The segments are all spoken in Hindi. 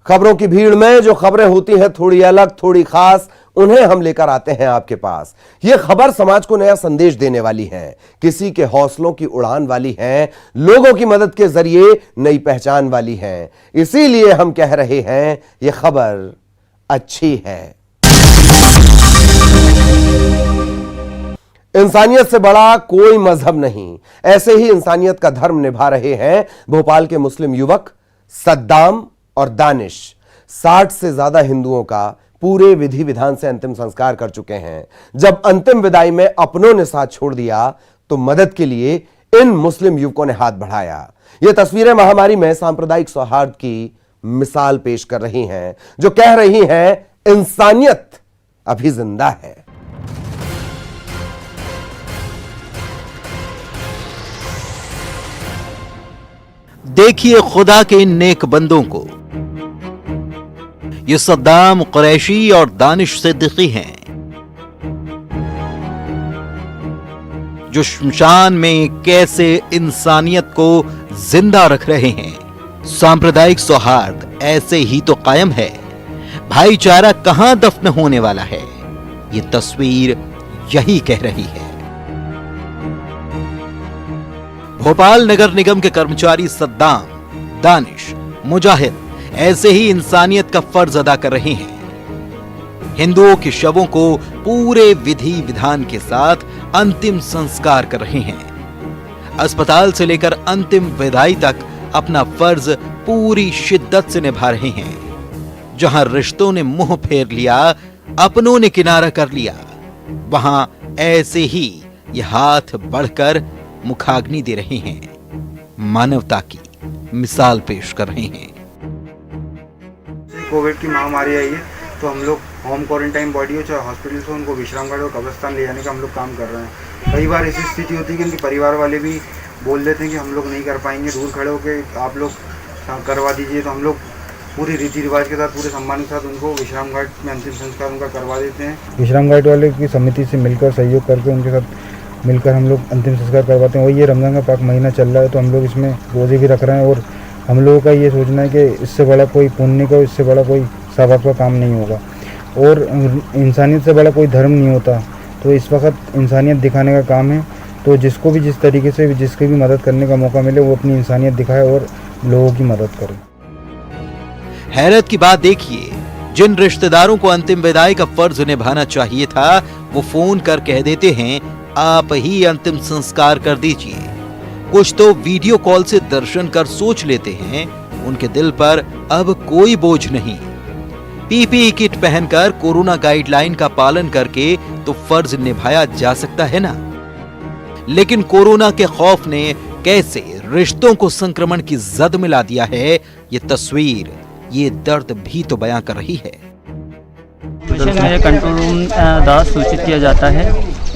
खबरों की भीड़ में जो खबरें होती हैं थोड़ी अलग, थोड़ी खास, उन्हें हम लेकर आते हैं आपके पास। यह खबर समाज को नया संदेश देने वाली है, किसी के हौसलों की उड़ान वाली है, लोगों की मदद के जरिए नई पहचान वाली है। इसीलिए हम कह रहे हैं यह खबर अच्छी है। इंसानियत से बड़ा कोई मजहब नहीं, ऐसे ही इंसानियत का धर्म निभा रहे हैं भोपाल के मुस्लिम युवक सद्दाम और दानिश। 60 से ज्यादा हिंदुओं का पूरे विधि विधान से अंतिम संस्कार कर चुके हैं। जब अंतिम विदाई में अपनों ने साथ छोड़ दिया तो मदद के लिए इन मुस्लिम युवकों ने हाथ बढ़ाया। ये तस्वीरें महामारी में सांप्रदायिक सौहार्द की मिसाल पेश कर रही हैं, जो कह रही हैं इंसानियत अभी जिंदा है। देखिए खुदा के इन नेक बंदों को। ये सद्दाम कुरैशी और दानिश सिद्दीकी हैं, जो शमशान में कैसे इंसानियत को जिंदा रख रहे हैं। सांप्रदायिक सौहार्द ऐसे ही तो कायम है, भाईचारा कहां दफन होने वाला है। ये तस्वीर यही कह रही है। भोपाल नगर निगम के कर्मचारी सद्दाम, दानिश, मुजाहिद ऐसे ही इंसानियत का फर्ज अदा कर रहे हैं। हिंदुओं के शवों को पूरे विधि विधान के साथ अंतिम संस्कार कर रहे हैं। अस्पताल से लेकर अंतिम विदाई तक अपना फर्ज पूरी शिद्दत से निभा रहे हैं। जहां रिश्तों ने मुंह फेर लिया, अपनों ने किनारा कर लिया, वहां ऐसे ही ये हाथ बढ़कर मुखाग्नि दे रहे हैं, मानवता की मिसाल पेश कर रहे हैं। कोविड की महामारी आई है तो हम लोग होम क्वारंटाइन बॉडी हो चाहे हॉस्पिटल से उनको विश्राम घाट और कब्रिस्तान ले जाने का हम लोग काम कर रहे हैं। कई बार ऐसी स्थिति होती है कि उनके परिवार वाले भी बोल देते हैं कि हम लोग नहीं कर पाएंगे, दूर खड़े होकर आप लोग करवा दीजिए, तो हम लोग पूरी रीति रिवाज के साथ, पूरे सम्मान के साथ उनको विश्राम घाट में अंतिम संस्कार उनका करवा देते हैं। विश्राम घाट वाले की समिति से मिलकर सहयोग करके उनके साथ मिलकर हम लोग अंतिम संस्कार करवाते हैं। और ये रमज़ान का पाक महीना चल रहा है तो हम लोग इसमें रोज़े भी रख रहे हैं और हम लोगों का ये सोचना है कि इससे बड़ा कोई पुण्य का, इससे बड़ा कोई सवाब का काम नहीं होगा और इंसानियत से बड़ा कोई धर्म नहीं होता। तो इस वक्त इंसानियत दिखाने का काम है, तो जिसको भी जिस तरीके से जिसकी भी मदद करने का मौका मिले वो अपनी इंसानियत दिखाए और लोगों की मदद करे। हैरत की बात देखिए, जिन रिश्तेदारों को अंतिम विदाई का फर्ज निभाना चाहिए था वो फोन कर कह देते हैं आप ही अंतिम संस्कार कर दीजिए। कुछ तो वीडियो कॉल से दर्शन कर सोच लेते हैं उनके दिल पर अब कोई बोझ नहीं। पीपीई किट पहनकर कोरोना गाइडलाइन का पालन करके तो फर्ज निभाया जा सकता है ना, लेकिन कोरोना के खौफ ने कैसे रिश्तों को संक्रमण की जद में ला दिया है, ये तस्वीर, ये दर्द भी तो बयां कर रही है। मेरे कंट्रोल रूम द्वारा सूचित किया जाता है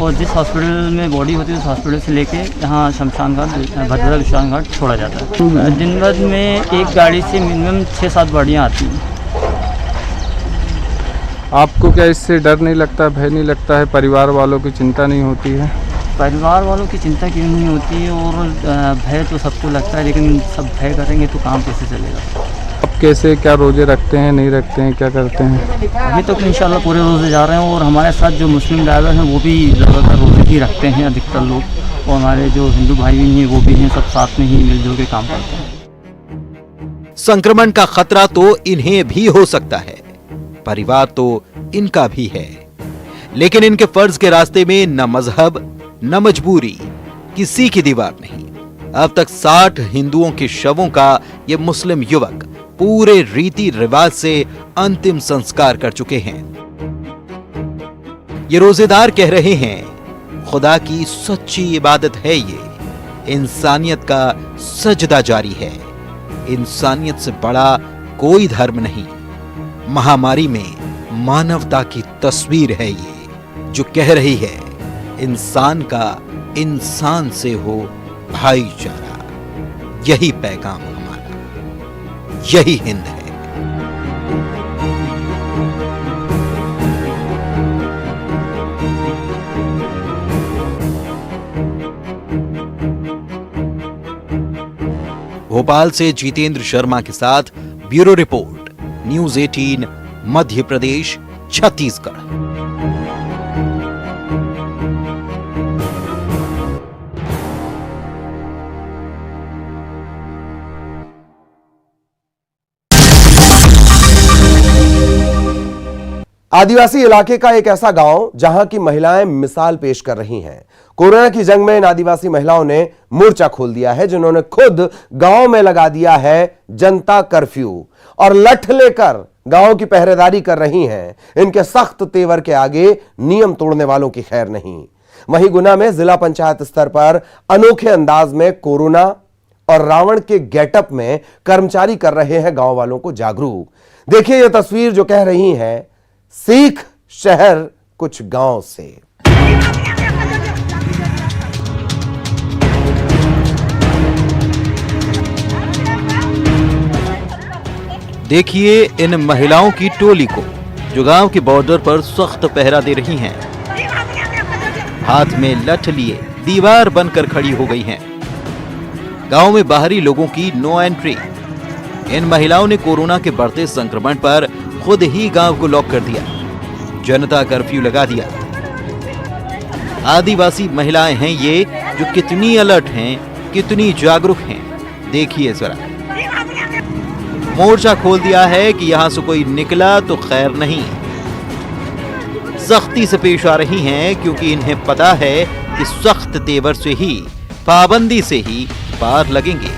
और जिस हॉस्पिटल में बॉडी होती है उस हॉस्पिटल से लेके यहाँ शमशान घाट, भद्रा विश्राम घाट छोड़ा जाता है। दिन भर में एक गाड़ी से मिनिमम 6-7 बॉडियाँ आती हैं। आपको क्या इससे डर नहीं लगता, भय नहीं लगता है, परिवार वालों की चिंता नहीं होती है? परिवार वालों की चिंता क्यों नहीं होती है और भय तो सबको लगता है, लेकिन सब भय करेंगे तो काम कैसे चलेगा। अब कैसे, क्या रोजे रखते हैं, नहीं रखते हैं, क्या करते हैं? अभी तक इंशाल्लाह पूरे रोजे जा रहे हैं और हमारे साथ जो मुस्लिम ड्राइवर हैं वो भी ज़्यादातर रोजे ही रखते हैं, अधिकतर लोग, और हमारे जो हिंदू भाई हैं वो भी हैं, सब साथ में ही मिलजुल के काम करते हैं। संक्रमण का खतरा तो इन्हें भी हो सकता है, परिवार तो इनका भी है, लेकिन इनके फर्ज के रास्ते में न मजहब न मजबूरी, किसी की दीवार नहीं। अब तक 60 हिंदुओं के शवों का ये मुस्लिम युवक पूरे रीति रिवाज से अंतिम संस्कार कर चुके हैं। ये रोजेदार कह रहे हैं खुदा की सच्ची इबादत है ये, इंसानियत का सजदा जारी है, इंसानियत से बड़ा कोई धर्म नहीं। महामारी में मानवता की तस्वीर है ये, जो कह रही है इंसान का इंसान से हो भाईचारा। यही पैगाम हमारा, यही हिंद है। भोपाल से जितेंद्र शर्मा के साथ bureau report, news 18 Madhya Pradesh Chhattisgarh. आदिवासी इलाके का एक ऐसा गांव जहां की महिलाएं मिसाल पेश कर रही हैं। कोरोना की जंग में इन आदिवासी महिलाओं ने मोर्चा खोल दिया है, जिन्होंने खुद गांव में लगा दिया है जनता कर्फ्यू और लठ लेकर गांव की पहरेदारी कर रही हैं। इनके सख्त तेवर के आगे नियम तोड़ने वालों की खैर नहीं। वहीं गुना में जिला पंचायत स्तर पर अनोखे अंदाज में कोरोना और रावण के गेटअप में कर्मचारी कर रहे हैं गांव वालों को जागरूक। देखिए यह तस्वीर जो कह रही है, सीख शहर कुछ गांव से। देखिए इन महिलाओं की टोली को जो गांव के बॉर्डर पर सख्त पहरा दे रही हैं। हाथ में लठ लिए दीवार बनकर खड़ी हो गई हैं। गांव में बाहरी लोगों की नो एंट्री। इन महिलाओं ने कोरोना के बढ़ते संक्रमण पर खुद ही गांव को लॉक कर दिया, जनता कर्फ्यू लगा दिया। आदिवासी महिलाएं हैं ये जो कितनी अलर्ट हैं, कितनी जागरूक हैं, देखिए जरा। मोर्चा खोल दिया है कि यहां से कोई निकला तो खैर नहीं। सख्ती से पेश आ रही हैं क्योंकि इन्हें पता है कि सख्त तेवर से ही, पाबंदी से ही पार लगेंगे।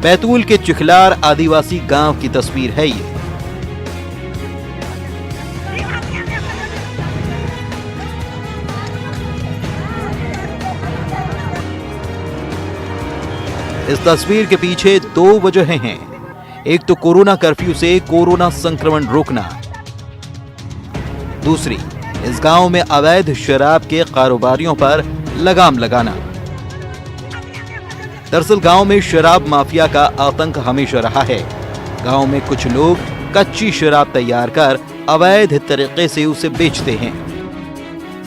बैतूल के चिखलार आदिवासी गांव की तस्वीर है ये। इस तस्वीर के पीछे दो वजहें हैं। एक तो कोरोना कर्फ्यू से कोरोना संक्रमण रोकना, दूसरी इस गांव में अवैध शराब के कारोबारियों पर लगाम लगाना। दरअसल गांव में शराब माफिया का आतंक हमेशा रहा है। गांव में कुछ लोग कच्ची शराब तैयार कर अवैध तरीके से उसे बेचते हैं,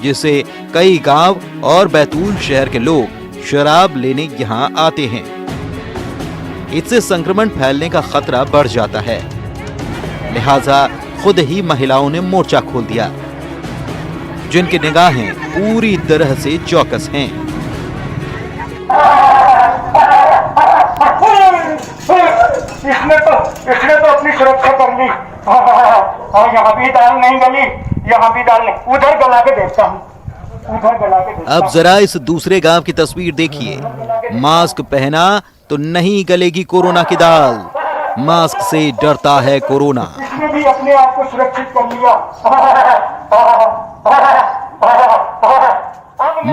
जिससे कई गांव और बैतूल शहर के लोग शराब लेने यहां आते हैं। इससे संक्रमण फैलने का खतरा बढ़ जाता है। लिहाजा खुद ही महिलाओं ने मोर्चा खोल दिया, जिनकी निगाहें पूरी तरह से चौकस हैं। इसने तो अपनी सुरक्षा कर ली। यहाँ भी दाल नहीं गली, यहाँ भी दाल नहीं, उधर गला के देखता हूँ। अब जरा इस दूसरे गांव की तस्वीर देखिए। मास्क पहना तो नहीं गलेगी कोरोना की दाल। मास्क से डरता है कोरोना। इसने भी अपने आप को सुरक्षित कर लिया।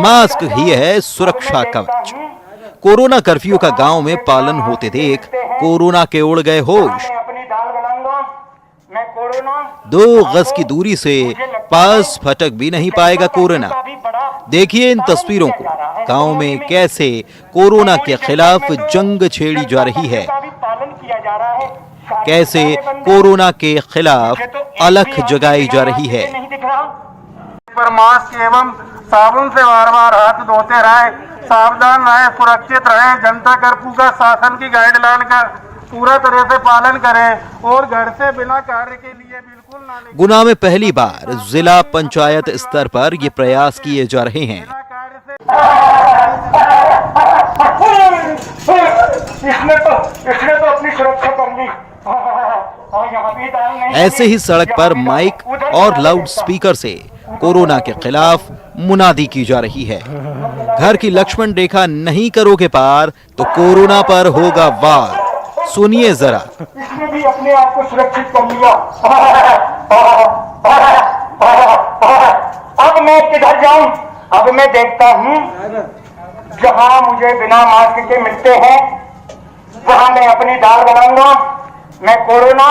मास्क ही है सुरक्षा कवच। कोरोना कर्फ्यू का गांव में पालन होते देख कोरोना के उड़ गए होश। 2 गज की दूरी से पास फटक भी नहीं पाएगा कोरोना। देखिए इन तस्वीरों को। गांव में कैसे कोरोना के खिलाफ जंग छेड़ी जा रही है, कैसे कोरोना के खिलाफ अलख जगाई जा रही है। पर मास्क एवं साबुन से बार-बार हाथ धोते रहें, सावधान रहें, सुरक्षित रहें। जनता कर्फ्यू का शासन की गाइडलाइन का पूरा तरह से पालन करें और घर से बिना कार्य के लिए बिल्कुल ना निकलें। गुना में पहली बार जिला पंचायत स्तर पर ये प्रयास किए जा रहे हैं। इसने तो अपनी सुरक्षा कर ली। ऐसे ही सड़क पर माइक और लाउड स्पीकर से कोरोना के खिलाफ मुनादी की जा रही है। घर की लक्ष्मण रेखा नहीं करोगे पार तो कोरोना पर होगा वार। सुनिए जरा। इसने भी अपने आप को सुरक्षित कर लिया। अब मैं किधर जाऊं? अब मैं देखता हूं जहां मुझे बिना मास्क के मिलते हैं वहां मैं अपनी दाल बनाऊंगा। मैं कोरोना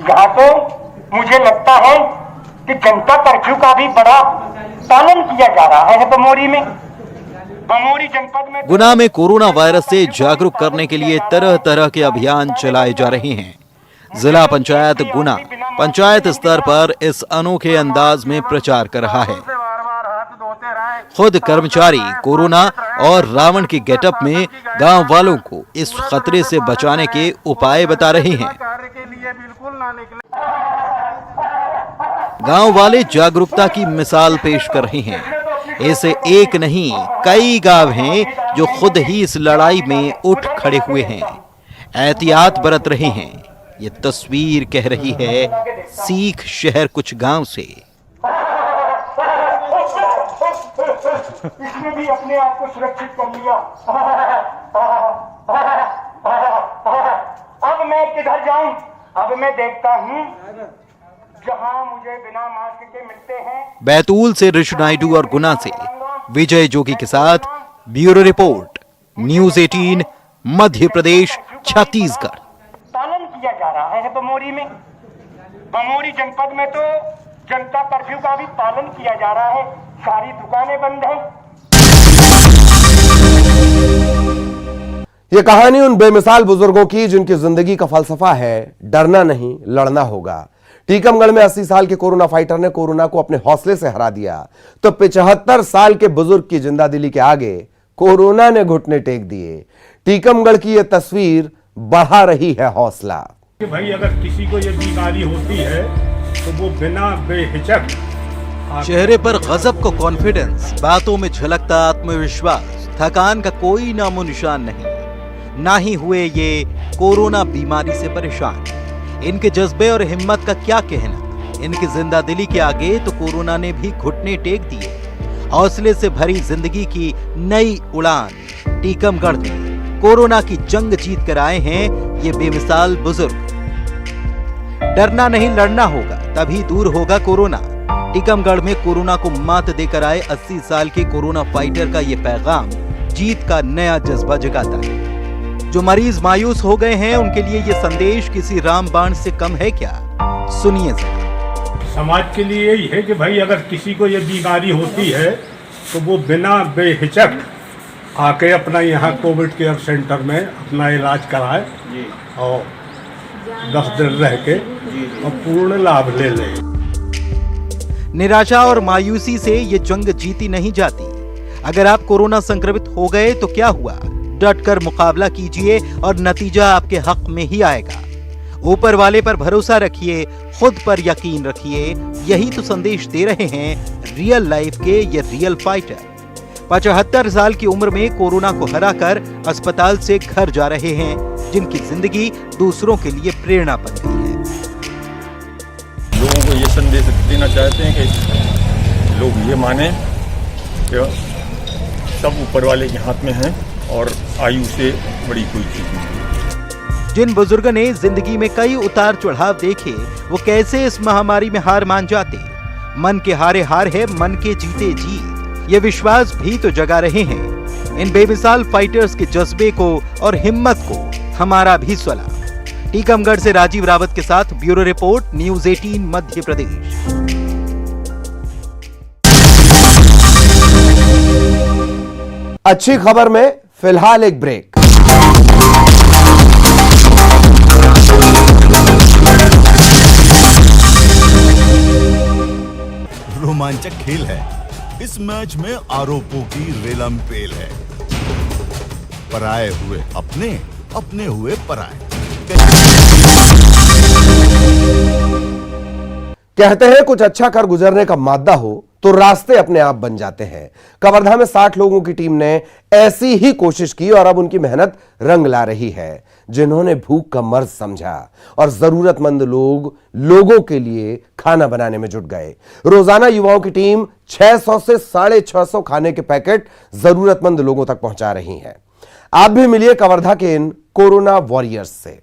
यहाँ तो मुझे लगता है कि जनता कर्फ्यू का भी बड़ा पालन किया जा रहा है बमोरी में। बमोरी जनपद में गुना में कोरोना वायरस से जागरूक करने के लिए तरह तरह के अभियान चलाए जा रहे हैं। जिला पंचायत गुना पंचायत स्तर पर इस अनोखे अंदाज में प्रचार कर रहा है। खुद कर्मचारी कोरोना और रावण के गेटअप में गांव वालों को इस खतरे से बचाने के उपाय बता रहे हैं। गांव वाले जागरूकता की मिसाल पेश कर रहे हैं। ऐसे एक नहीं कई गांव हैं जो खुद ही इस लड़ाई में उठ खड़े हुए हैं, एहतियात बरत रहे हैं। ये तस्वीर कह रही है सीख शहर कुछ गांव से। इसने भी अपने आप को सुरक्षित कर लिया। अब मैं किधर जाऊं? अब मैं देखता हूं जहां मुझे बिना मास्क के मिलते हैं। बैतूल से ऋषि नायडू और गुना से विजय जोगी के साथ bureau report, news 18 Madhya Pradesh Chhattisgarh. पालन किया जा रहा है बमोरी में। बमोरी जनपद में तो जनता कर्फ्यू का भी पालन किया जा रहा है। सारी दुकानें बंद हैं। ये कहानी उन बेमिसाल बुजुर्गों की जिनकी जिंदगी का फलसफा है डरना नहीं लड़ना होगा। टीकमगढ़ में 80 साल के कोरोना फाइटर ने कोरोना को अपने हौसले से हरा दिया, तो 75 साल के बुजुर्ग की जिंदादिली के आगे कोरोना ने घुटने टेक दिए। टीकमगढ़ की यह तस्वीर बढ़ा रही है हौसला। कि भाई अगर किसी को ये बीमारी होती है तो वो बिना बेहिचक चेहरे पर गजब को कॉन्फिडेंस, बातों में झलकता आत्मविश्वास, थकान का कोई नामो निशान नहीं, ना ही हुए ये कोरोना बीमारी से परेशान। इनके जज्बे और हिम्मत का क्या कहना। इनकी जिंदादिली के आगे तो कोरोना ने भी घुटने टेक दिए। हौसले से भरी जिंदगी की नई उड़ान टीकमगढ़ में कोरोना की जंग जीत कर आए हैं ये बेमिसाल बुजुर्ग। डरना नहीं लड़ना होगा, तभी दूर होगा कोरोना। टीकमगढ़ में कोरोना को मात देकर आए 80 साल के कोरोना फाइटर का ये पैगाम जीत का नया जज्बा जगाता है। जो मरीज मायूस हो गए हैं उनके लिए ये संदेश किसी रामबाण से कम है क्या? सुनिए जरा। समाज के लिए यही है कि भाई अगर किसी को ये बीमारी होती है तो वो बिना बेहिचक आके अपना यहाँ कोविड केयर सेंटर में अपना इलाज कराए और 10 दिन रह के और पूर्ण लाभ ले ले। निराशा और मायूसी से ये जंग जीती नहीं जाती। अगर आप कोरोना संक्रमित हो गए तो क्या हुआ, डटकर मुकाबला कीजिए और नतीजा आपके हक में ही आएगा। ऊपर वाले पर भरोसा रखिए, खुद पर यकीन रखिए। यही तो संदेश दे रहे हैं रियल लाइफ के ये रियल फाइटर। 75 साल की उम्र में कोरोना को हराकर अस्पताल से घर जा रहे हैं, जिनकी जिंदगी दूसरों के लिए प्रेरणा बन गई है। लोगों को ये संदेश देना चाहते हैं कि लोग ये माने कि सब ऊपर वाले के हाथ में है और आयु से बड़ी कोई चीज नहीं। जिन बुजुर्ग ने जिंदगी में कई उतार चढ़ाव देखे, वो कैसे इस महामारी में हार मान जाते। मन के हारे हार है, मन के जीते जीत। ये विश्वास भी तो जगा रहे हैं। इन बेमिसाल फाइटर्स के जज्बे को और हिम्मत को हमारा भी सलाम। टीकमगढ़ से राजीव रावत के साथ bureau report, news 18 Madhya Pradesh. अच्छी खबर में फिलहाल एक ब्रेक। रोमांचक खेल है। इस मैच में आरोपों की रेलमपेल है। पराए हुए अपने, अपने हुए पराए। कहते हैं कुछ अच्छा कर गुजरने का मादा हो तो रास्ते अपने आप बन जाते हैं। कवर्धा में 60 लोगों की टीम ने ऐसी ही कोशिश की और अब उनकी मेहनत रंग ला रही है। जिन्होंने भूख का मर्ज समझा और जरूरतमंद लोगों के लिए खाना बनाने में जुट गए। रोजाना युवाओं की टीम 600 से 650 खाने के पैकेट जरूरतमंद लोगों तक पहुंचा रही है। आप भी मिलिए कवर्धा के इन कोरोना वॉरियर्स से।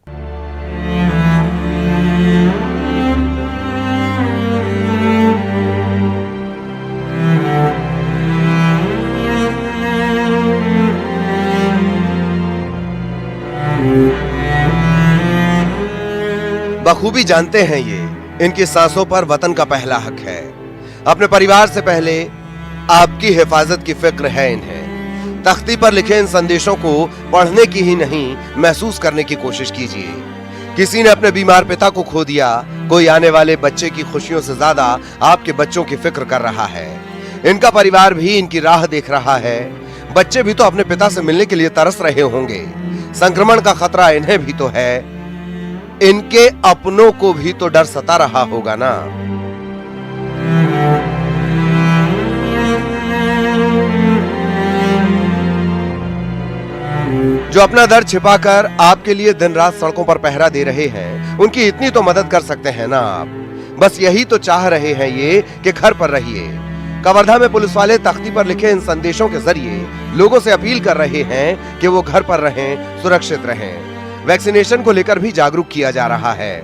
बखूबी जानते हैं ये इनकी सांसों पर वतन का पहला हक है। अपने परिवार से पहले आपकी हिफाजत की फिक्र है इन्हें। तख्ती पर लिखे इन संदेशों को पढ़ने की ही नहीं, महसूस करने की कोशिश कीजिए। किसी ने अपने बीमार पिता को खो दिया, कोई आने वाले बच्चे की खुशियों से ज्यादा आपके बच्चों की फिक्र कर रहा है। इनका परिवार भी इनकी राह देख रहा है। बच्चे भी तो अपने पिता से मिलने के लिए तरस रहे होंगे। संक्रमण का खतरा इन्हें भी तो है, इनके अपनों को भी तो डर सता रहा होगा ना। जो अपना दर्द छिपाकर आपके लिए दिन रात सड़कों पर पहरा दे रहे हैं, उनकी इतनी तो मदद कर सकते हैं ना आप। बस यही तो चाह रहे हैं ये कि घर पर रहिए। कवर्धा में पुलिस वाले तख्ती पर लिखे इन संदेशों के जरिए लोगों से अपील कर रहे हैं कि वो घर पर रहें, सुरक्षित रहें। वैक्सीनेशन को लेकर भी जागरूक किया जा रहा है।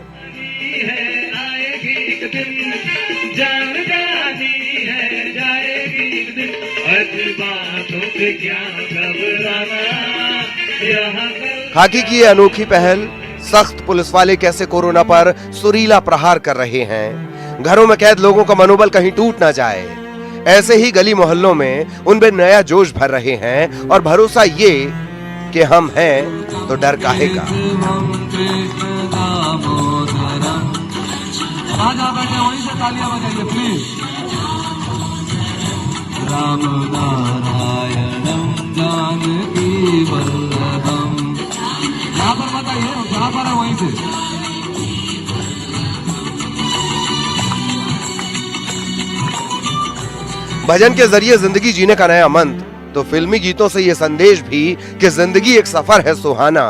खाकी की ये अनोखी पहल, सख्त पुलिस वाले कैसे कोरोना पर सुरीला प्रहार कर रहे हैं। घरों में कैद लोगों का मनोबल कहीं टूट ना जाए, ऐसे ही गली मोहल्लों में उनमें नया जोश भर रहे हैं। और भरोसा ये कि हम हैं तो डर काहे का। वहीं से तालियां बजाइए प्लीज। राम नारायणम जानकी वल्लभम। यहाँ पर बताइए, जहाँ पर है वहीं से। भजन के जरिए जिंदगी जीने का नया मंत्र, तो फिल्मी गीतों से ये संदेश भी कि जिंदगी एक सफर है सुहाना,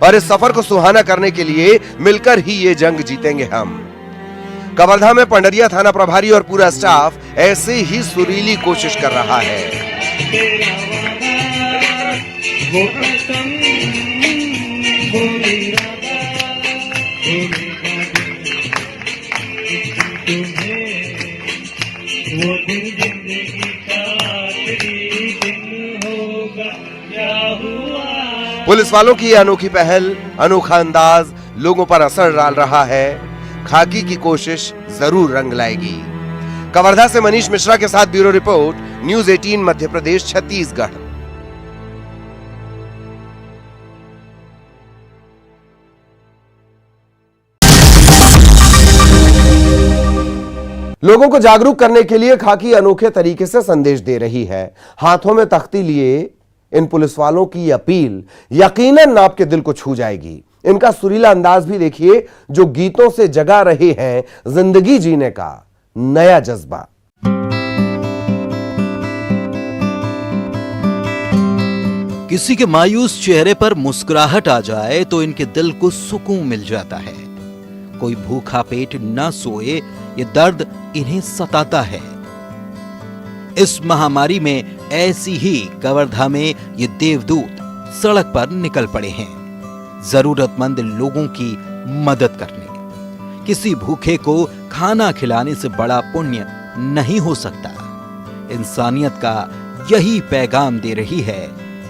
और इस सफर को सुहाना करने के लिए मिलकर ही ये जंग जीतेंगे हम। कवर्धा में पंडरिया थाना प्रभारी और पूरा स्टाफ ऐसे ही सुरीली कोशिश कर रहा है। पुलिस वालों की यह अनोखी पहल, अनोखा अंदाज लोगों पर असर डाल रहा है। खाकी की कोशिश जरूर रंग लाएगी। कवर्धा से मनीष मिश्रा के साथ bureau report, news 18 Madhya Pradesh Chhattisgarh. लोगों को जागरूक करने के लिए खाकी अनोखे तरीके से संदेश दे रही है। हाथों में तख्ती लिए इन पुलिस वालों की अपील यकीनन आपके दिल को छू जाएगी। इनका सुरीला अंदाज भी देखिए, जो गीतों से जगा रहे हैं जिंदगी जीने का नया जज्बा। किसी के मायूस चेहरे पर मुस्कुराहट आ जाए तो इनके दिल को सुकून मिल जाता है। कोई भूखा पेट ना सोए, ये दर्द इन्हें सताता है। इस महामारी में ऐसी ही कवर्धा में ये देवदूत सड़क पर निकल पड़े हैं, जरूरतमंद लोगों की मदद करने। किसी भूखे को खाना खिलाने से बड़ा पुण्य नहीं हो सकता। इंसानियत का यही पैगाम दे रही है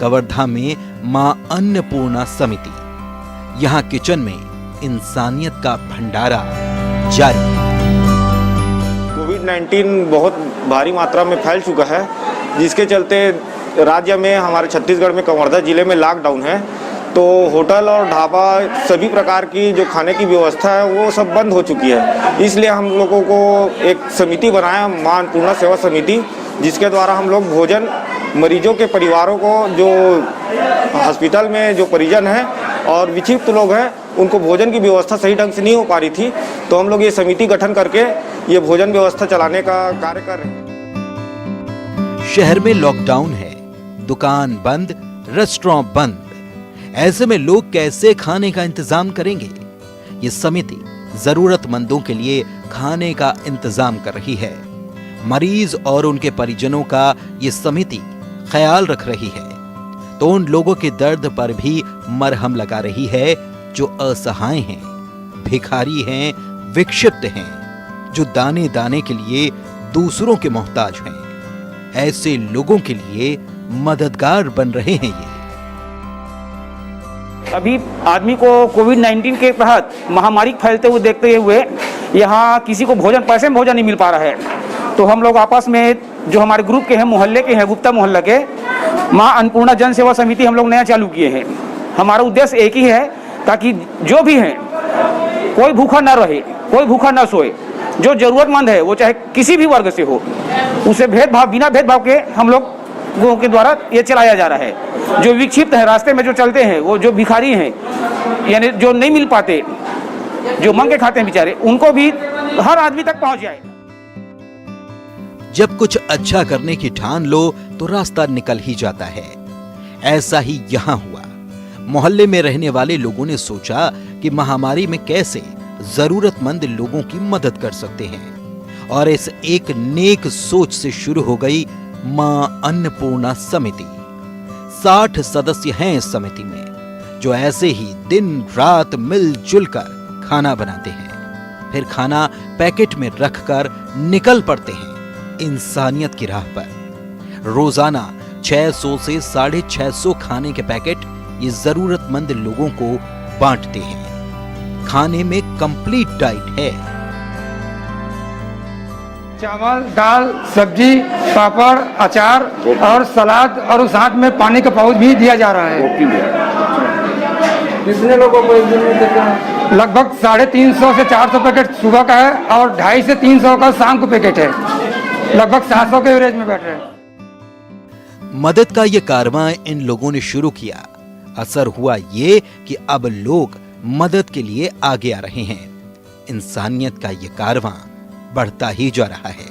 कवर्धा में मां अन्नपूर्णा समिति। यहां किचन में इंसानियत का भंडारा जारी है। कोविड-19 बहुत भारी मात्रा में फैल चुका है, जिसके चलते राज्य में, हमारे छत्तीसगढ़ में कवर्धा जिले में लॉकडाउन है। तो होटल और ढाबा सभी प्रकार की जो खाने की व्यवस्था है वो सब बंद हो चुकी है। इसलिए हम लोगों को एक समिति बनाया, मां अन्नपूर्णा सेवा समिति, जिसके द्वारा हम लोग भोजन मरीजों के परिवारों को, जो हॉस्पिटल में जो परिजन हैं और विक्षिप्त लोग हैं, उनको भोजन की व्यवस्था सही ढंग से नहीं हो पा रही थी, तो हम लोग ये समिति गठन करके ये भोजन व्यवस्था चलाने का कार्य कर रहे हैं। शहर में लॉकडाउन है, दुकान बंद, रेस्टोरेंट बंद। ऐसे में लोग कैसे खाने का इंतजाम करेंगे? ये समिति जरूरतमंदों के लिए खाने का इंतजाम कर रही है। मरीज और उनके परिजनों का ये समिति ख्याल रख रही है, तो उन लोगों के दर्द पर भी मरहम लगा रही है जो असहाय हैं, भिखारी हैं, विक्षिप्त हैं, जो दाने दाने के लिए दूसरों के मोहताज हैं। ऐसे लोगों के लिए मददगार बन रहे हैं ये। अभी आदमी को कोविड-19 के तहत महामारी फैलते हुए देखते हुए यहाँ किसी को भोजन, पैसे में भोजन नहीं मिल पा रहा है। तो हम लोग आपस में, जो हमारे ग्रुप के हैं, मोहल्ले के हैं, गुप्ता मोहल्ला के, मां अन्नपूर्णा जन सेवा समिति हम लोग नया चालू किए हैं। हमारा उद्देश्य एक ही है, ताकि जो भी हैं कोई भूखा ना रहे, कोई भूखा ना सोए। जो जरूरतमंद है वो चाहे किसी भी वर्ग से हो, उसे भेदभाव, बिना भेदभाव के हम लोगों के द्वारा ये चलाया जा रहा है। जो विक्षिप्त है, रास्ते में जो चलते हैं, वो जो भिखारी हैं, यानी जो नहीं मिल पाते, जो मांग के खाते हैं बेचारे, उनको भी हर आदमी तक पहुंच जाए। जब कुछ अच्छा करने की ठान लो तो रास्ता निकल ही जाता है। ऐसा ही यहां हुआ। मोहल्ले में रहने वाले लोगों ने सोचा कि महामारी में कैसे जरूरतमंद लोगों की मदद कर सकते हैं और इस एक नेक सोच से शुरू हो गई मां अन्नपूर्णा समिति। 60 सदस्य हैं इस समिति में, जो ऐसे ही दिन रात मिलजुल कर खाना बनाते हैं, फिर खाना पैकेट में रखकर निकल पड़ते हैं इंसानियत की राह पर। रोजाना 600 से 650 खाने के पैकेट ये जरूरतमंद लोगों को बांटते हैं। खाने में कंप्लीट डाइट है। चावल, दाल, सब्जी, पापड़, अचार और सलाद और साथ में पानी का पाउच भी दिया जा रहा है। कितने लोगों को एक दिन में देते हैं? लगभग 350 से 400 पैकेट सुबह का है और 250 से 300 का शाम को पैकेट है। लगभग 700 के एवरेज में बैठ रहे हैं। मदद का ये कारवां इन लोगों ने शुरू किया। असर हुआ ये कि अब लोग मदद के लिए आगे आ रहे हैं। इंसानियत का ये कारवां बढ़ता ही जा रहा है।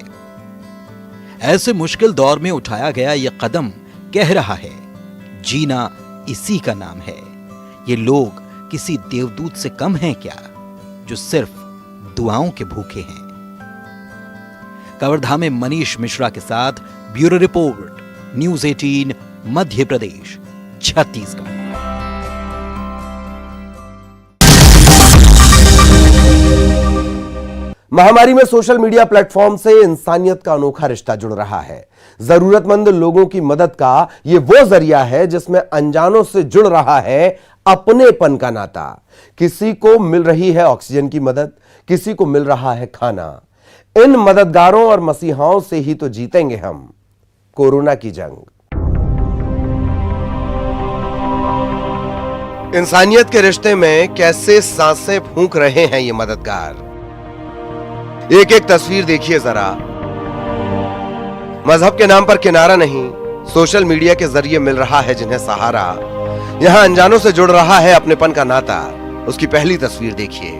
ऐसे मुश्किल दौर में उठाया गया ये कदम कह रहा है, जीना इसी का नाम है। ये लोग किसी देवदूत से कम हैं क्या, जो सिर्फ दुआओं के भूखे हैं। कवर्धा में मनीष मिश्रा के साथ bureau report, news 18 Madhya Pradesh, Chhattisgarh. महामारी में सोशल मीडिया प्लेटफॉर्म से इंसानियत का अनोखा रिश्ता जुड़ रहा है। जरूरतमंद लोगों की मदद का यह वो जरिया है जिसमें अनजानों से जुड़ रहा है अपनेपन का नाता। किसी को मिल रही है ऑक्सीजन की मदद, किसी को मिल रहा है खाना। इन मददगारों और मसीहाओं से ही तो जीतेंगे हम कोरोना की जंग। इंसानियत के रिश्ते में कैसे सांसें फूंक रहे हैं ये मददगार। एक एक तस्वीर देखिए जरा। मजहब के नाम पर किनारा नहीं, सोशल मीडिया के जरिए मिल रहा है जिन्हें सहारा। यहां अनजानों से जुड़ रहा है अपनेपन का नाता। उसकी पहली तस्वीर देखिए।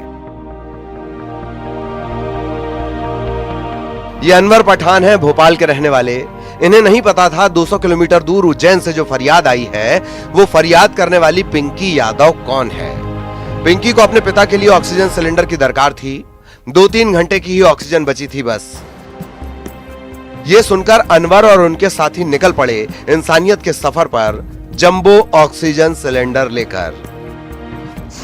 ये अनवर पठान है, भोपाल के रहने वाले। इन्हें नहीं पता था 200 किलोमीटर दूर उज्जैन से जो फरियाद आई है वो फरियाद करने वाली पिंकी यादव कौन है। पिंकी को अपने पिता के लिए ऑक्सीजन सिलेंडर की दरकार थी। 2-3 घंटे की ही ऑक्सीजन बची थी बस। ये सुनकर अनवर और उनके साथी निकल पड़े इंसानियत के सफर पर जंबो ऑक्सीजन सिलेंडर लेकर।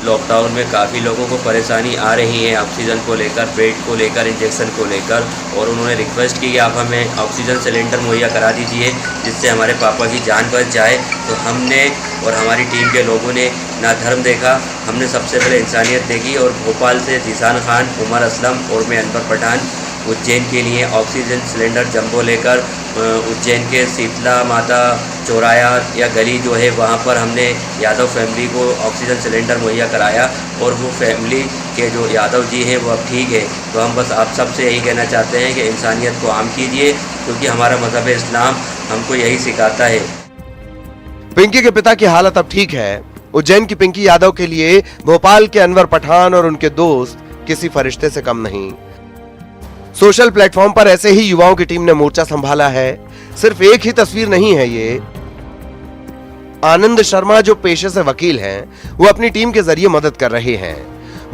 लॉकडाउन में काफ़ी लोगों को परेशानी आ रही है ऑक्सीजन को लेकर, बेड को लेकर, इंजेक्शन को लेकर, और उन्होंने रिक्वेस्ट की कि आप हमें ऑक्सीजन सिलेंडर मुहैया करा दीजिए जिससे हमारे पापा की जान बच जाए। तो हमने और हमारी टीम के लोगों ने ना धर्म देखा, हमने सबसे पहले इंसानियत देखी और भोपाल से जीसान खान, उमर असलम और मैं अनवर पठान उज्जैन के लिए ऑक्सीजन सिलेंडर जंबो लेकर उज्जैन के शीतला माता चौराया या गली जो है वहाँ पर हमने यादव फैमिली को ऑक्सीजन सिलेंडर मुहैया कराया और वो फैमिली के जो यादव जी हैं वो अब ठीक है। तो हम बस आप सबसे यही कहना चाहते हैं कि इंसानियत को आम कीजिए, क्योंकि हमारा मजहब इस्लाम हमको यही सिखाता है। पिंकी के पिता की हालत अब ठीक है। उज्जैन की पिंकी यादव के लिए भोपाल के अनवर पठान और उनके दोस्त किसी फरिश्ते से कम नहीं। सोशल प्लेटफॉर्म पर ऐसे ही युवाओं की टीम ने मोर्चा संभाला है। सिर्फ एक ही तस्वीर नहीं है ये। आनंद शर्मा जो पेशे से वकील हैं, वो अपनी टीम के जरिए मदद कर रहे हैं।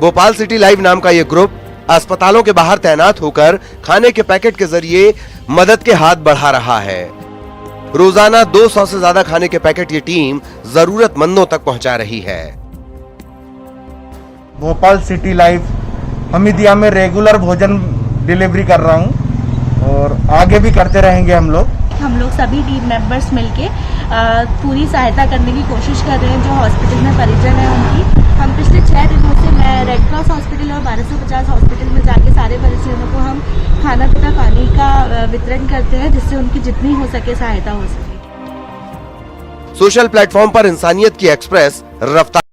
भोपाल सिटी लाइव नाम का ये ग्रुप अस्पतालों के बाहर तैनात होकर खाने के पैकेट के जरिए मदद के हाथ बढ़ा रहा है। रोजाना 200 से ज्यादा खाने के पैकेट ये टीम जरूरतमंदों तक पहुंचा रही है। भोपाल सिटी लाइव हमीदिया में रेगुलर भोजन डिलीवरी कर रहा हूं और आगे भी करते रहेंगे। हम लोग सभी टीम मेंबर्स मिलके पूरी सहायता करने की कोशिश कर रहे हैं जो हॉस्पिटल में परिजन है उनकी। हम पिछले 6 दिनों से मैं रेड क्रॉस हॉस्पिटल और 1250 हॉस्पिटल में जाके सारे परिजनों को हम खाना तथा पानी का वितरण करते हैं जिससे उनकी जितनी हो सके सहायता हो सके। सोशल प्लेटफॉर्म पर इंसानियत की एक्सप्रेस रफ्तार